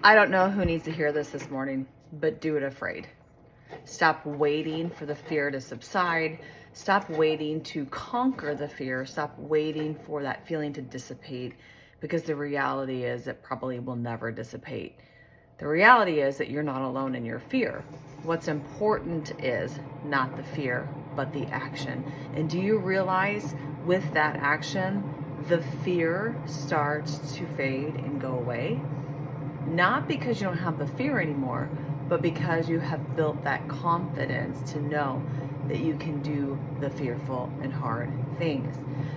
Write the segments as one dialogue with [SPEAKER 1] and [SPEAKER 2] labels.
[SPEAKER 1] I don't know who needs to hear this morning, but do it afraid. Stop waiting for the fear to subside. Stop waiting to conquer the fear. Stop waiting for that feeling to dissipate, because the reality is it probably will never dissipate. The reality is that you're not alone in your fear. What's important is not the fear, but the action. And do you realize with that action, the fear starts to fade and go away? Not because you don't have the fear anymore, but because you have built that confidence to know that you can do the fearful and hard things.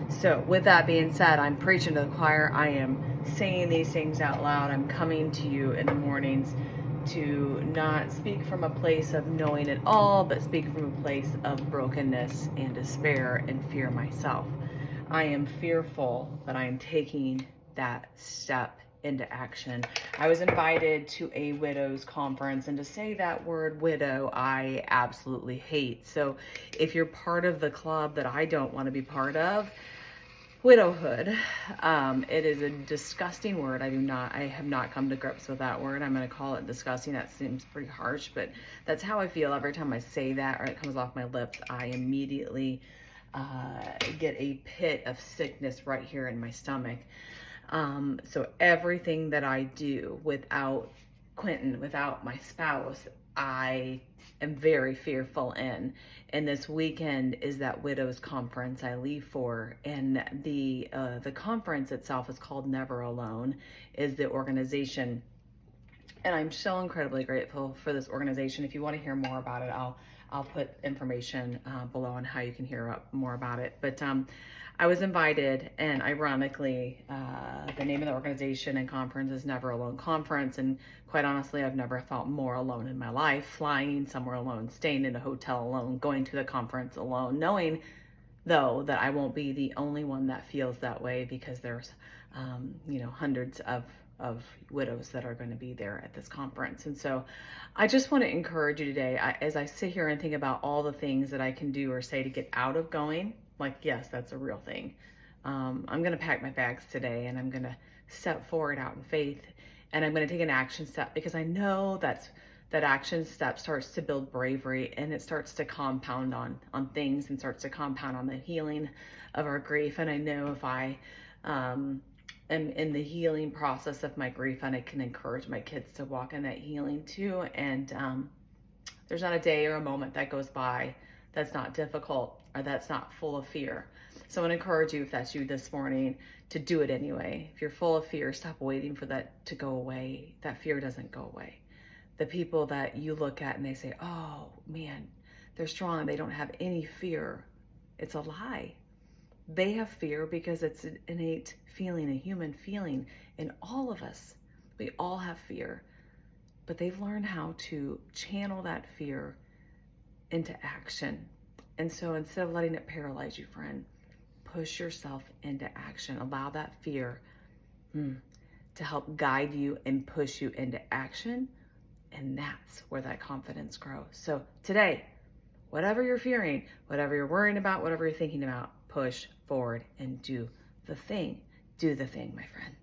[SPEAKER 1] So with that being said, I'm preaching to the choir. I am saying these things out loud. I'm coming to you in the mornings to not speak from a place of knowing it all, but speak from a place of brokenness and despair and fear myself. I am fearful, but I am taking that step into action. I was invited to a widows conference, and to say that word widow, I absolutely hate. So if you're part of the club that I don't want to be part of, widowhood, it is a disgusting word. I have not come to grips with that word. I'm going to call it disgusting. That seems pretty harsh, but that's how I feel every time I say that or it comes off my lips. I immediately get a pit of sickness right here in my stomach. So everything that I do without Quentin, without my spouse, I am very fearful in. And this weekend is that widows conference I leave for. And the conference itself is called Never Alone, is the organization. And I'm so incredibly grateful for this organization. If you want to hear more about it, I'll put information below on how you can hear more about it. But I was invited, and ironically, the name of the organization and conference is Never Alone Conference. And quite honestly, I've never felt more alone in my life, flying somewhere alone, staying in a hotel alone, going to the conference alone, knowing though that I won't be the only one that feels that way, because there's hundreds of widows that are going to be there at this conference. And so I just want to encourage you today, as I sit here and think about all the things that I can do or say to get out of going, like, yes, that's a real thing. I'm going to pack my bags today, and I'm going to step forward out in faith, and I'm going to take an action step, because I know that action step starts to build bravery, and it starts to compound on things, and starts to compound on the healing of our grief. And I know if I am in the healing process of my grief, and I can encourage my kids to walk in that healing too. And there's not a day or a moment that goes by that's not difficult or that's not full of fear. So I want to encourage you, if that's you this morning, to do it anyway. If you're full of fear, stop waiting for that to go away. That fear doesn't go away. The people that you look at and they say, oh man, they're strong, they don't have any fear. It's a lie. They have fear because it's an innate feeling, a human feeling in all of us. We all have fear, but they've learned how to channel that fear into action. And so instead of letting it paralyze you, friend, push yourself into action. Allow that fear to help guide you and push you into action. And that's where that confidence grows. So today, whatever you're fearing, whatever you're worrying about, whatever you're thinking about, push forward and do the thing. Do the thing, my friend.